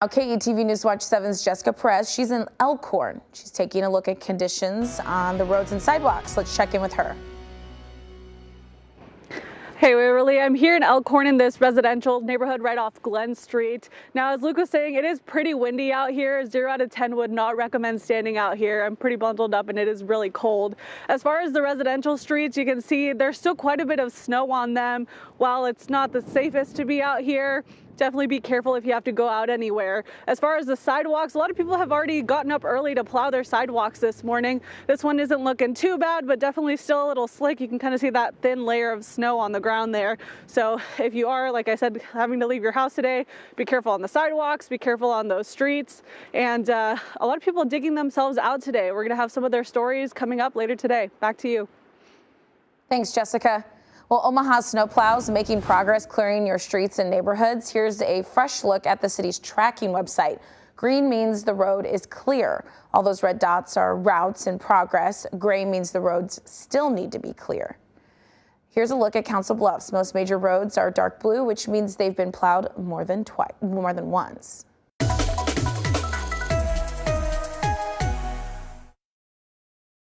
Now, KETV News Watch 7's Jessica Perez, she's in Elkhorn. She's taking a look at conditions on the roads and sidewalks. Let's check in with her. Hey Waverly, I'm here in Elkhorn in this residential neighborhood right off Glen Street. Now, as Luke was saying, it is pretty windy out here. 0 out of 10 would not recommend standing out here. I'm pretty bundled up and it is really cold. As far as the residential streets, you can see there's still quite a bit of snow on them. While it's not the safest to be out here, definitely be careful if you have to go out anywhere. As far as the sidewalks, a lot of people have already gotten up early to plow their sidewalks this morning. This one isn't looking too bad, but definitely still a little slick. You can kind of see that thin layer of snow on the ground there. So if you are, like I said, having to leave your house today, be careful on the sidewalks, be careful on those streets. And a lot of people digging themselves out today. We're gonna have some of their stories coming up later today. Back to you. Thanks, Jessica. Well, Omaha snowplows making progress clearing your streets and neighborhoods. Here's a fresh look at the city's tracking website. Green means the road is clear. All those red dots are routes in progress. Gray means the roads still need to be clear. Here's a look at Council Bluffs. Most major roads are dark blue, which means they've been plowed more than once.